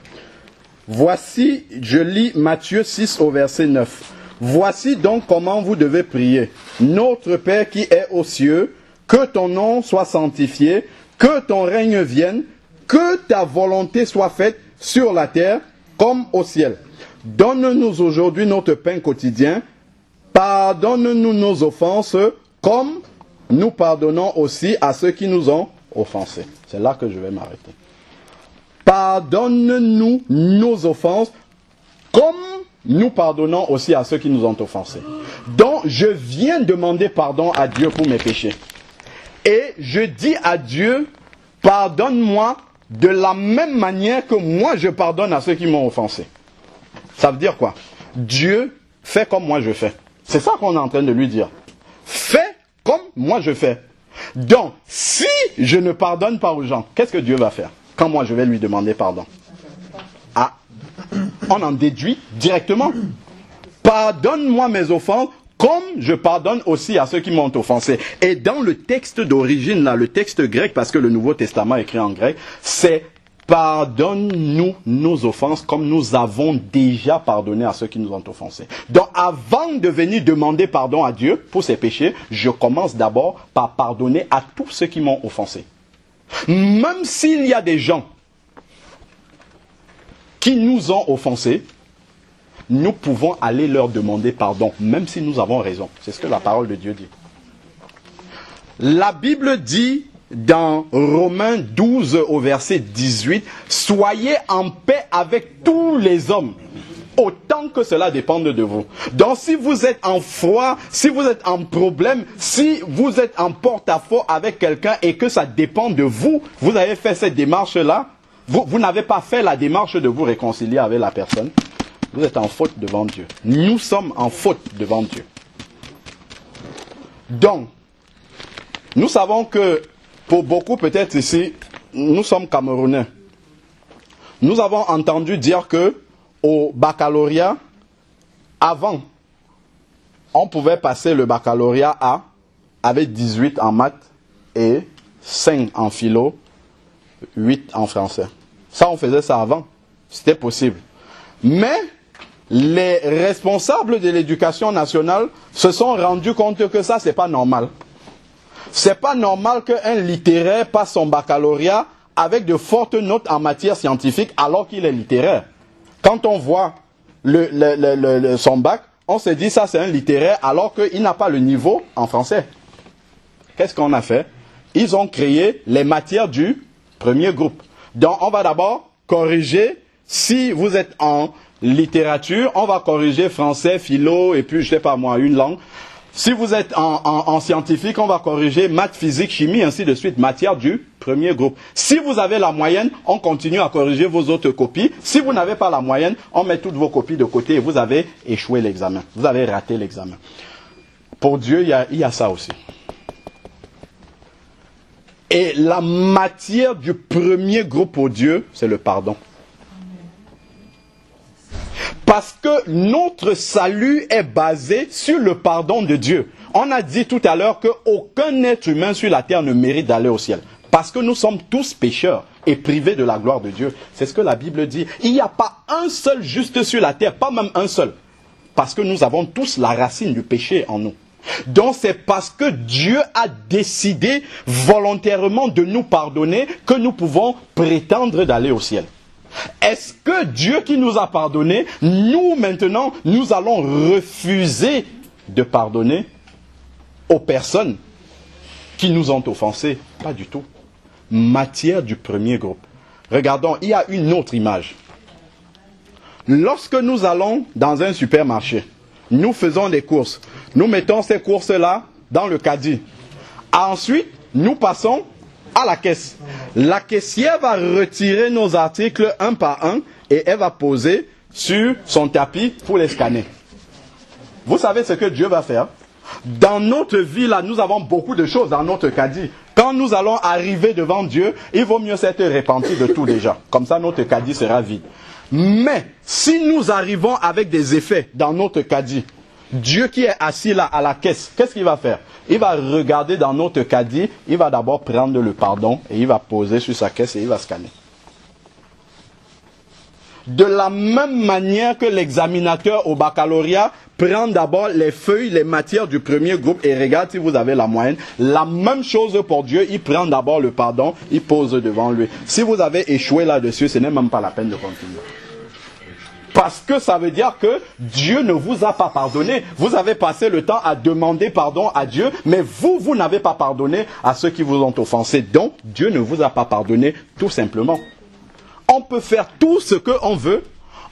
Voici, je lis Matthieu 6 au verset 9. Voici donc comment vous devez prier. Notre Père qui est aux cieux, que ton nom soit sanctifié, que ton règne vienne, que ta volonté soit faite sur la terre comme au ciel. Donne-nous aujourd'hui notre pain quotidien. Pardonne-nous nos offenses comme nous pardonnons aussi à ceux qui nous ont offensés. C'est là que je vais m'arrêter. Pardonne-nous nos offenses comme nous pardonnons aussi à ceux qui nous ont offensés. Donc, je viens demander pardon à Dieu pour mes péchés. Et je dis à Dieu, pardonne-moi de la même manière que moi je pardonne à ceux qui m'ont offensé. Ça veut dire quoi? Dieu fait comme moi je fais. C'est ça qu'on est en train de lui dire. Fais comme moi je fais. Donc, si je ne pardonne pas aux gens, qu'est-ce que Dieu va faire quand moi je vais lui demander pardon? Ah, on en déduit directement. Pardonne-moi mes offenses comme je pardonne aussi à ceux qui m'ont offensé. Et dans le texte d'origine, là, le texte grec, parce que le Nouveau Testament est écrit en grec, c'est pardonne-nous nos offenses comme nous avons déjà pardonné à ceux qui nous ont offensés. Donc avant de venir demander pardon à Dieu pour ses péchés, je commence d'abord par pardonner à tous ceux qui m'ont offensé. Même s'il y a des gens qui nous ont offensés, nous pouvons aller leur demander pardon, même si nous avons raison. C'est ce que la parole de Dieu dit. La Bible dit dans Romains 12 au verset 18, « Soyez en paix avec tous les hommes, autant que cela dépende de vous. » Donc si vous êtes en froid, si vous êtes en problème, si vous êtes en porte-à-faux avec quelqu'un et que ça dépend de vous, vous avez fait cette démarche-là, vous n'avez pas fait la démarche de vous réconcilier avec la personne, vous êtes en faute devant Dieu. Nous sommes en faute devant Dieu. Donc, nous savons que pour beaucoup peut-être ici, nous sommes Camerounais. Nous avons entendu dire que au baccalauréat, avant, on pouvait passer le baccalauréat avec 18 en maths et 5 en philo, 8 en français. Ça, on faisait ça avant. C'était possible. Mais les responsables de l'éducation nationale se sont rendus compte que ça, c'est pas normal. C'est pas normal qu'un littéraire passe son baccalauréat avec de fortes notes en matière scientifique alors qu'il est littéraire. Quand on voit son bac, on se dit ça c'est un littéraire alors qu'il n'a pas le niveau en français. Qu'est-ce qu'on a fait? Ils ont créé les matières du premier groupe. Donc on va d'abord corriger, si vous êtes en littérature, on va corriger français, philo et puis je sais pas moi, une langue. Si vous êtes en scientifique, on va corriger maths, physique, chimie, ainsi de suite, matière du premier groupe. Si vous avez la moyenne, on continue à corriger vos autres copies. Si vous n'avez pas la moyenne, on met toutes vos copies de côté et vous avez échoué l'examen. Vous avez raté l'examen. Pour Dieu, il y a ça aussi. Et la matière du premier groupe pour Dieu, c'est le pardon. Parce que notre salut est basé sur le pardon de Dieu. On a dit tout à l'heure qu'aucun être humain sur la terre ne mérite d'aller au ciel. Parce que nous sommes tous pécheurs et privés de la gloire de Dieu. C'est ce que la Bible dit. Il n'y a pas un seul juste sur la terre, pas même un seul. Parce que nous avons tous la racine du péché en nous. Donc c'est parce que Dieu a décidé volontairement de nous pardonner que nous pouvons prétendre d'aller au ciel. Est-ce que Dieu qui nous a pardonné, nous maintenant, nous allons refuser de pardonner aux personnes qui nous ont offensés? Pas du tout. Matière du premier groupe. Regardons, il y a une autre image. Lorsque nous allons dans un supermarché, nous faisons des courses. Nous mettons ces courses-là dans le caddie. Ensuite, nous passons à la caisse. La caissière va retirer nos articles un par un et elle va poser sur son tapis pour les scanner. Vous savez ce que Dieu va faire? Dans notre vie, là, nous avons beaucoup de choses dans notre caddie. Quand nous allons arriver devant Dieu, il vaut mieux s'être repenti de tout déjà. Comme ça, notre caddie sera vide. Mais, si nous arrivons avec des effets dans notre caddie, Dieu qui est assis là à la caisse, qu'est-ce qu'il va faire? Il va regarder dans notre caddie, il va d'abord prendre le pardon et il va poser sur sa caisse et il va scanner. De la même manière que l'examinateur au baccalauréat prend d'abord les feuilles, les matières du premier groupe et regarde si vous avez la moyenne, la même chose pour Dieu, il prend d'abord le pardon, il pose devant lui. Si vous avez échoué là-dessus, ce n'est même pas la peine de continuer. Parce que ça veut dire que Dieu ne vous a pas pardonné. Vous avez passé le temps à demander pardon à Dieu, mais vous n'avez pas pardonné à ceux qui vous ont offensé. Donc, Dieu ne vous a pas pardonné tout simplement. On peut faire tout ce qu'on veut.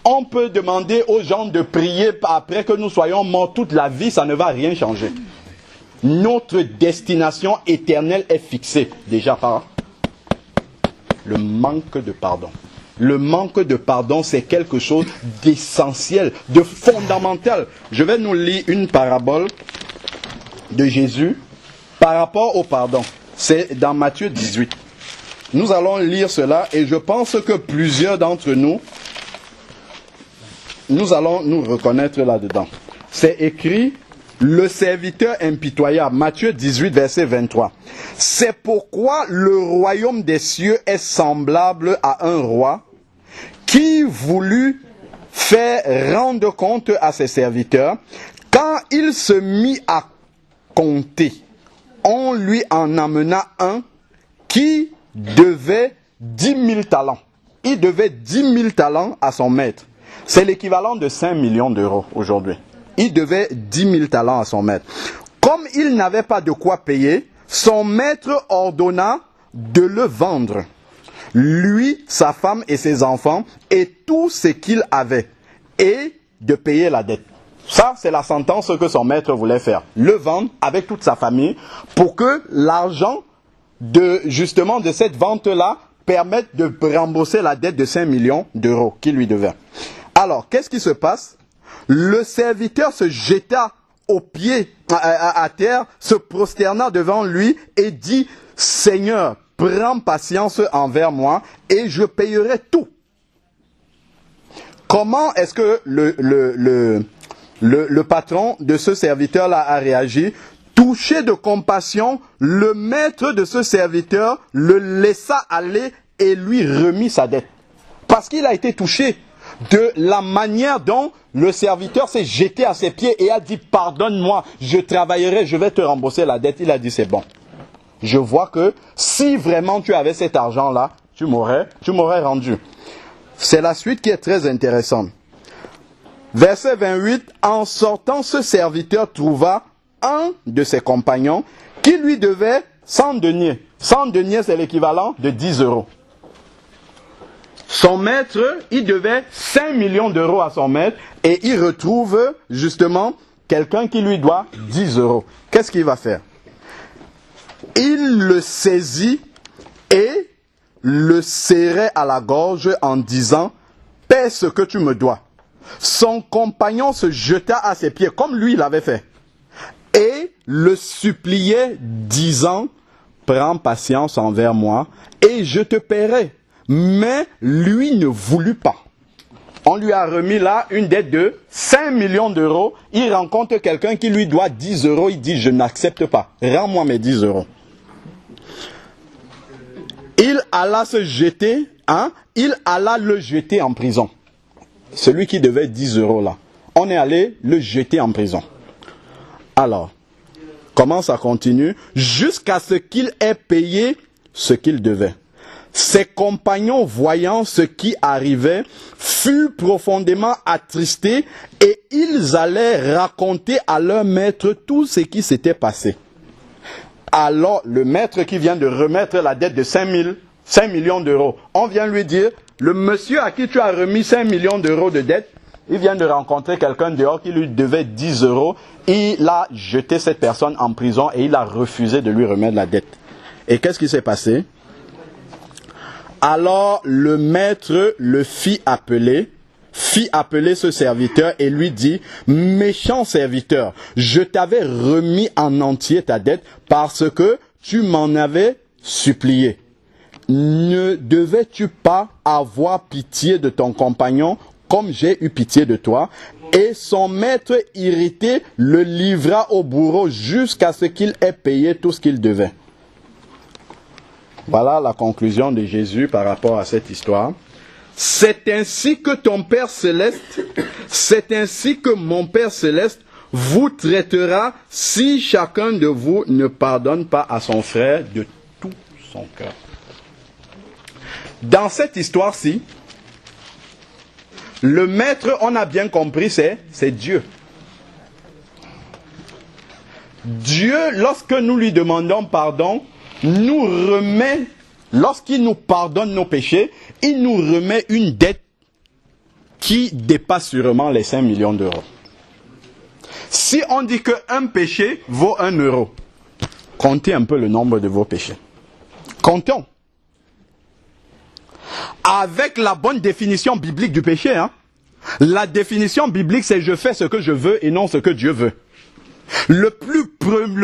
On peut demander aux gens de prier après que nous soyons morts toute la vie, ça ne va rien changer. Notre destination éternelle est fixée déjà par le manque de pardon. Le manque de pardon, c'est quelque chose d'essentiel, de fondamental. Je vais nous lire une parabole de Jésus par rapport au pardon. C'est dans Matthieu 18. Nous allons lire cela et je pense que plusieurs d'entre nous, nous allons nous reconnaître là-dedans. C'est écrit, le serviteur impitoyable, Matthieu 18, verset 23. C'est pourquoi le royaume des cieux est semblable à un roi qui voulut faire rendre compte à ses serviteurs. Quand il se mit à compter, on lui en amena un qui devait 10 000 talents. Il devait 10 000 talents à son maître. C'est l'équivalent de 5 millions d'euros aujourd'hui. Il devait 10 000 talents à son maître. Comme il n'avait pas de quoi payer, son maître ordonna de le vendre. Lui, sa femme et ses enfants, et tout ce qu'il avait, et de payer la dette. Ça, c'est la sentence que son maître voulait faire. Le vendre avec toute sa famille, pour que l'argent de cette vente-là permettre de rembourser la dette de 5 millions d'euros qu'il lui devait. Alors, qu'est-ce qui se passe? Le serviteur se jeta aux pieds, à terre, se prosterna devant lui et dit, « Seigneur, prends patience envers moi et je payerai tout. » Comment est-ce que le patron de ce serviteur-là a réagi? Touché de compassion, le maître de ce serviteur le laissa aller et lui remit sa dette. Parce qu'il a été touché de la manière dont le serviteur s'est jeté à ses pieds et a dit, pardonne-moi, je travaillerai, je vais te rembourser la dette. Il a dit, c'est bon. Je vois que si vraiment tu avais cet argent-là, tu m'aurais rendu. C'est la suite qui est très intéressante. Verset 28, en sortant, ce serviteur trouva un de ses compagnons qui lui devait 100 deniers. 100 deniers, c'est l'équivalent de 10 euros. Son maître, il devait 5 millions d'euros à son maître et il retrouve justement quelqu'un qui lui doit 10 euros. Qu'est-ce qu'il va faire? Il le saisit et le serrait à la gorge en disant, « Paie ce que tu me dois. » Son compagnon se jeta à ses pieds comme lui l'avait fait et le suppliait disant, « Prends patience envers moi et je te paierai. » Mais lui ne voulut pas. On lui a remis là une dette de 5 millions d'euros. Il rencontre quelqu'un qui lui doit 10 euros. Il dit, je n'accepte pas. Rends-moi mes 10 euros. Il alla se jeter, il alla le jeter en prison. Celui qui devait 10 euros là. On est allé le jeter en prison. Alors, comment ça continue? Jusqu'à ce qu'il ait payé ce qu'il devait. Ses compagnons, voyant ce qui arrivait, furent profondément attristés et ils allaient raconter à leur maître tout ce qui s'était passé. Alors, le maître qui vient de remettre la dette de 5 millions d'euros, on vient lui dire, le monsieur à qui tu as remis 5 millions d'euros de dette, il vient de rencontrer quelqu'un dehors qui lui devait 10 euros. Il a jeté cette personne en prison et il a refusé de lui remettre la dette. Et qu'est-ce qui s'est passé? Alors le maître le fit appeler ce serviteur et lui dit, « Méchant serviteur, je t'avais remis en entier ta dette parce que tu m'en avais supplié. Ne devais-tu pas avoir pitié de ton compagnon comme j'ai eu pitié de toi ?» Et son maître irrité le livra au bourreau jusqu'à ce qu'il ait payé tout ce qu'il devait. Voilà la conclusion de Jésus par rapport à cette histoire. C'est ainsi que ton Père Céleste, c'est ainsi que mon Père Céleste vous traitera si chacun de vous ne pardonne pas à son frère de tout son cœur. Dans cette histoire-ci, le maître, on a bien compris, c'est Dieu. Dieu, lorsque nous lui demandons pardon, nous remet, lorsqu'il nous pardonne nos péchés, il nous remet une dette qui dépasse sûrement les 5 millions d'euros. Si on dit qu'un péché vaut 1 euro, comptez un peu le nombre de vos péchés. Comptons. Avec la bonne définition biblique du péché, la définition biblique, c'est je fais ce que je veux et non ce que Dieu veut. Le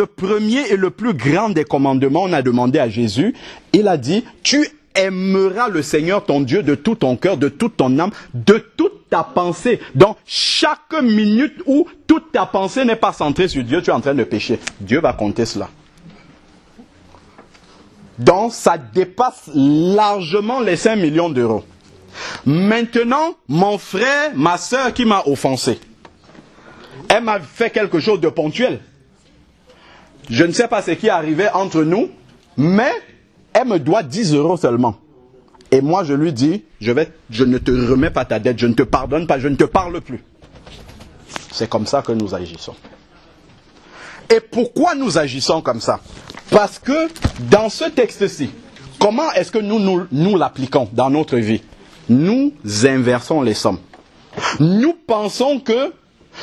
premier et le plus grand des commandements, on a demandé à Jésus, il a dit, tu aimeras le Seigneur ton Dieu de tout ton cœur, de toute ton âme, de toute ta pensée. Donc, chaque minute où toute ta pensée n'est pas centrée sur Dieu, tu es en train de pécher. Dieu va compter cela. Donc, ça dépasse largement les 5 millions d'euros. Maintenant, mon frère, ma soeur qui m'a offensé, elle m'a fait quelque chose de ponctuel. Je ne sais pas ce qui est arrivé entre nous, mais elle me doit 10 euros seulement. Et moi, je lui dis, je ne te remets pas ta dette, je ne te pardonne pas, je ne te parle plus. C'est comme ça que nous agissons. Et pourquoi nous agissons comme ça? Parce que dans ce texte-ci, comment est-ce que nous l'appliquons dans notre vie? Nous inversons les sommes. Nous pensons que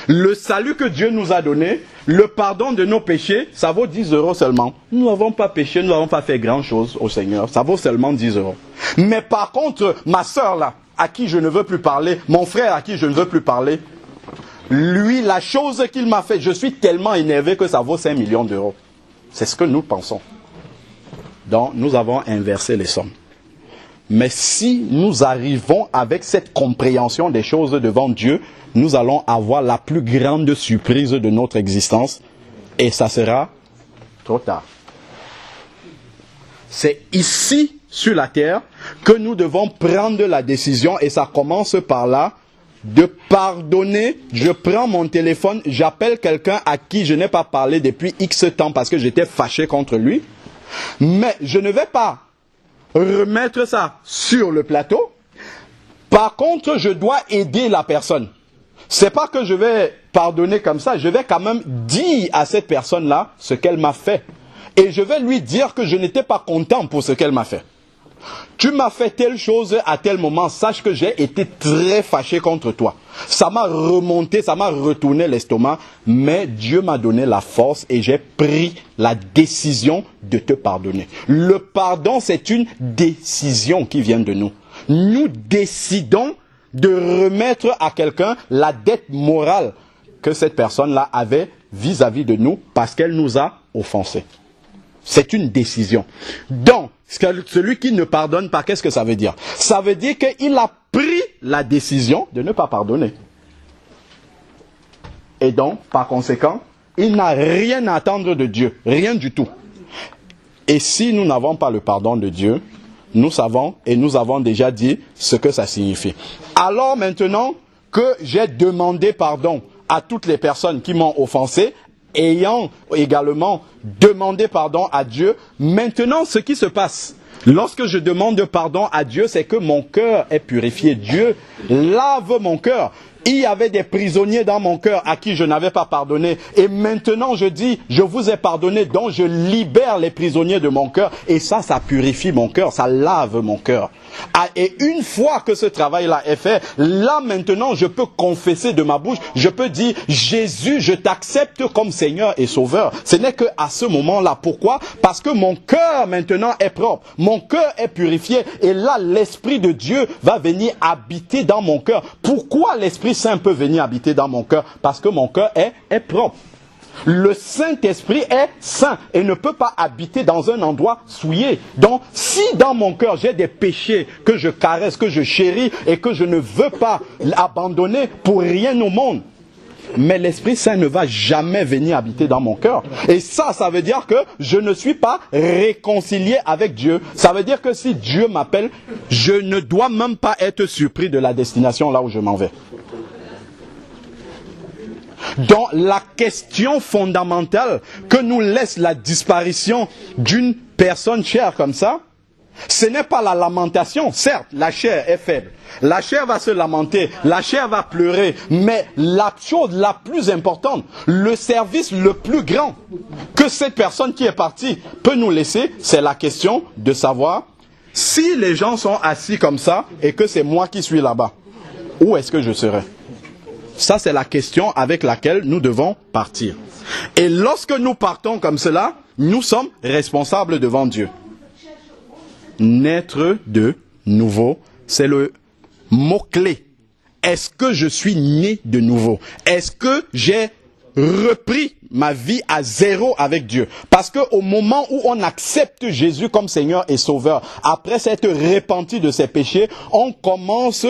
le salut que Dieu nous a donné, le pardon de nos péchés, ça vaut 10 € seulement. Nous n'avons pas péché, nous n'avons pas fait grand chose au Seigneur. Ça vaut seulement 10 €. Mais par contre, ma sœur là, à qui je ne veux plus parler, mon frère à qui je ne veux plus parler, lui, la chose qu'il m'a fait, je suis tellement énervé que ça vaut 5 millions d'euros. C'est ce que nous pensons. Donc, nous avons inversé les sommes. Mais si nous arrivons avec cette compréhension des choses devant Dieu, nous allons avoir la plus grande surprise de notre existence et ça sera trop tard. C'est ici, sur la terre, que nous devons prendre la décision et ça commence par là, de pardonner. Je prends mon téléphone, j'appelle quelqu'un à qui je n'ai pas parlé depuis X temps parce que j'étais fâché contre lui, mais je ne vais pas remettre ça sur le plateau. Par contre, je dois aider la personne. C'est pas que je vais pardonner comme ça, je vais quand même dire à cette personne-là ce qu'elle m'a fait. Et je vais lui dire que je n'étais pas content pour ce qu'elle m'a fait. Tu m'as fait telle chose à tel moment, sache que j'ai été très fâché contre toi. Ça m'a remonté, ça m'a retourné l'estomac, mais Dieu m'a donné la force et j'ai pris la décision de te pardonner. Le pardon, c'est une décision qui vient de nous. Nous décidons de remettre à quelqu'un la dette morale que cette personne-là avait vis-à-vis de nous parce qu'elle nous a offensés. C'est une décision. Donc, celui qui ne pardonne pas, qu'est-ce que ça veut dire? Ça veut dire qu'il a pris la décision de ne pas pardonner. Et donc, par conséquent, il n'a rien à attendre de Dieu. Rien du tout. Et si nous n'avons pas le pardon de Dieu, nous savons et nous avons déjà dit ce que ça signifie. Alors maintenant que j'ai demandé pardon à toutes les personnes qui m'ont offensé, ayant également demandé pardon à Dieu, maintenant ce qui se passe, lorsque je demande pardon à Dieu, c'est que mon cœur est purifié. Dieu lave mon cœur. Il y avait des prisonniers dans mon cœur à qui je n'avais pas pardonné. Et maintenant je dis, je vous ai pardonné, donc je libère les prisonniers de mon cœur. Et ça purifie mon cœur, ça lave mon cœur. Et une fois que ce travail-là est fait, là maintenant je peux confesser de ma bouche, je peux dire, Jésus, je t'accepte comme Seigneur et Sauveur. Ce n'est que à ce moment-là. Pourquoi? Parce que mon cœur maintenant est propre, mon cœur est purifié. Et là, l'Esprit de Dieu va venir habiter dans mon cœur. Pourquoi l'Esprit Saint peut venir habiter dans mon cœur? Parce que mon cœur est propre. Le Saint-Esprit est saint et ne peut pas habiter dans un endroit souillé. Donc, si dans mon cœur j'ai des péchés que je caresse, que je chéris et que je ne veux pas abandonner pour rien au monde, mais l'Esprit Saint ne va jamais venir habiter dans mon cœur. Et ça veut dire que je ne suis pas réconcilié avec Dieu. Ça veut dire que si Dieu m'appelle, je ne dois même pas être surpris de la destination là où je m'en vais. Donc la question fondamentale que nous laisse la disparition d'une personne chère comme ça, ce n'est pas la lamentation. Certes, la chair est faible. La chair va se lamenter, la chair va pleurer. Mais la chose la plus importante, le service le plus grand que cette personne qui est partie peut nous laisser, c'est la question de savoir si les gens sont assis comme ça et que c'est moi qui suis là-bas, où est-ce que je serai? Ça, c'est la question avec laquelle nous devons partir. Et lorsque nous partons comme cela, nous sommes responsables devant Dieu. Naître de nouveau, c'est le mot-clé. Est-ce que je suis né de nouveau? Est-ce que j'ai repris ma vie à zéro avec Dieu? Parce que au moment où on accepte Jésus comme Seigneur et Sauveur, après s'être repenti de ses péchés, on recommence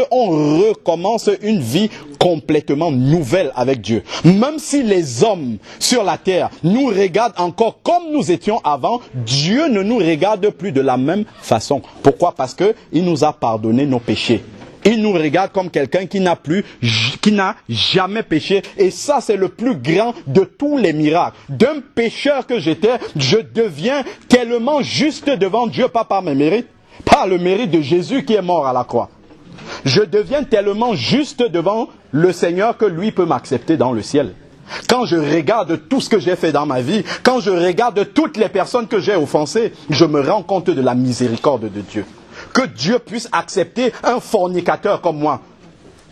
une vie complètement nouvelle avec Dieu. Même si les hommes sur la terre nous regardent encore comme nous étions avant, Dieu ne nous regarde plus de la même façon. Pourquoi? Parce que il nous a pardonné nos péchés. Il nous regarde comme quelqu'un qui n'a jamais péché. Et ça, c'est le plus grand de tous les miracles. D'un pécheur que j'étais, je deviens tellement juste devant Dieu, pas par mes mérites, par le mérite de Jésus qui est mort à la croix. Je deviens tellement juste devant le Seigneur que lui peut m'accepter dans le ciel. Quand je regarde tout ce que j'ai fait dans ma vie, quand je regarde toutes les personnes que j'ai offensées, je me rends compte de la miséricorde de Dieu. Que Dieu puisse accepter un fornicateur comme moi.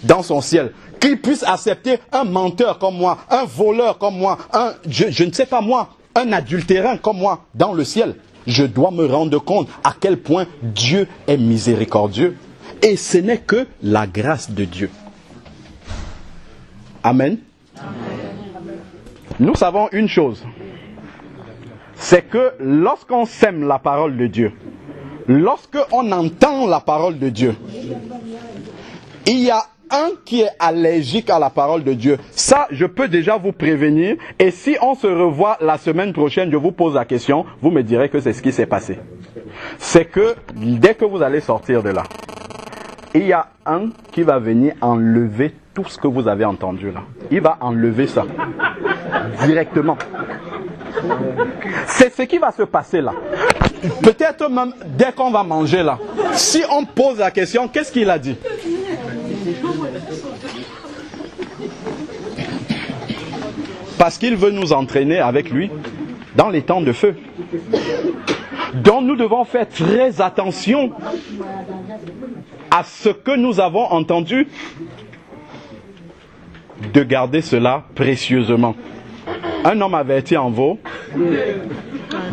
dans son ciel. Qu'il puisse accepter un menteur comme moi, un voleur comme moi, je ne sais pas moi, un adultérin comme moi dans le ciel. Je dois me rendre compte à quel point Dieu est miséricordieux. Et ce n'est que la grâce de Dieu. Amen. Nous savons une chose. C'est que lorsqu'on sème la parole de Dieu, lorsqu'on entend la parole de Dieu, il y a un qui est allergique à la parole de Dieu. Ça, je peux déjà vous prévenir. Et si on se revoit la semaine prochaine, je vous pose la question, vous me direz que c'est ce qui s'est passé. C'est que dès que vous allez sortir de là, il y a un qui va venir enlever tout ce que vous avez entendu là. Il va enlever ça. Directement. C'est ce qui va se passer là. Peut-être même dès qu'on va manger là. Si on pose la question, qu'est-ce qu'il a dit? Parce qu'il veut nous entraîner avec lui dans les temps de feu. Donc nous devons faire très attention à ce que nous avons entendu, de garder cela précieusement. Un homme averti en vaut.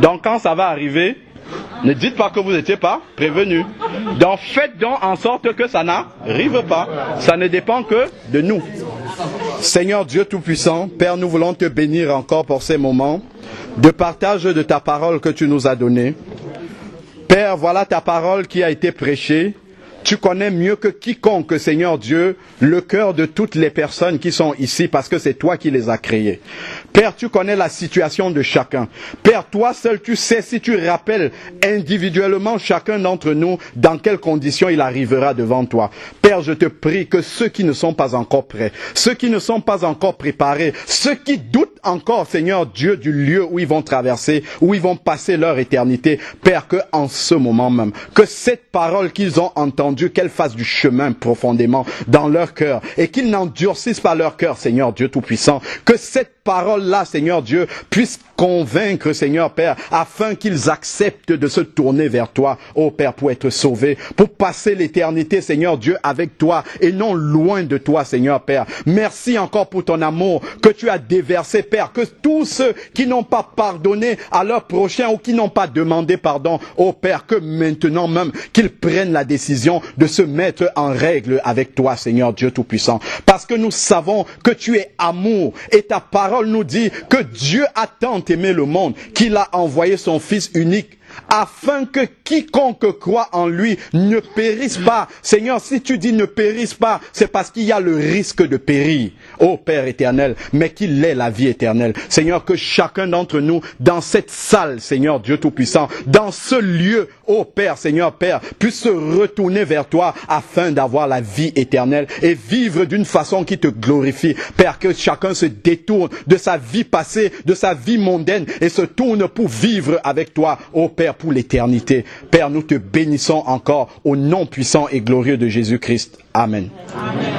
Donc quand ça va arriver, ne dites pas que vous n'étiez pas prévenu. Donc faites donc en sorte que ça n'arrive pas. Ça ne dépend que de nous. Seigneur Dieu Tout-Puissant, Père, nous voulons te bénir encore pour ces moments de partage de ta parole que tu nous as donnée. Père, voilà ta parole qui a été prêchée. Tu connais mieux que quiconque, Seigneur Dieu, le cœur de toutes les personnes qui sont ici parce que c'est toi qui les as créées. Père, tu connais la situation de chacun. Père, toi seul, tu sais si tu rappelles individuellement chacun d'entre nous dans quelles conditions il arrivera devant toi. Père, je te prie que ceux qui ne sont pas encore prêts, ceux qui ne sont pas encore préparés, ceux qui doutent encore, Seigneur Dieu, du lieu où ils vont traverser, où ils vont passer leur éternité, Père, que en ce moment même, que cette parole qu'ils ont entendue, qu'elle fasse du chemin profondément dans leur cœur et qu'ils n'endurcissent pas leur cœur, Seigneur Dieu Tout-Puissant. Que cette parole-là, Seigneur Dieu, puisse convaincre, Seigneur Père, afin qu'ils acceptent de se tourner vers toi, ô Père, pour être sauvés, pour passer l'éternité, Seigneur Dieu, avec toi et non loin de toi, Seigneur Père. Merci encore pour ton amour que tu as déversé, Père, que tous ceux qui n'ont pas pardonné à leur prochain ou qui n'ont pas demandé pardon, ô Père, que maintenant même qu'ils prennent la décision de se mettre en règle avec toi, Seigneur Dieu Tout-Puissant. Parce que nous savons que tu es amour et ta parole nous dit que Dieu a tant aimé le monde qu'il a envoyé son Fils unique afin que quiconque croit en lui ne périsse pas. Seigneur, si tu dis ne périsse pas, c'est parce qu'il y a le risque de périr, ô Père éternel, mais qu'il ait la vie éternelle. Seigneur, que chacun d'entre nous, dans cette salle, Seigneur Dieu Tout-Puissant, dans ce lieu, ô Père, Seigneur Père, puisse se retourner vers toi afin d'avoir la vie éternelle et vivre d'une façon qui te glorifie. Père, que chacun se détourne de sa vie passée, de sa vie mondaine et se tourne pour vivre avec toi, ô Père, pour l'éternité. Père, nous te bénissons encore au nom puissant et glorieux de Jésus-Christ. Amen. Amen.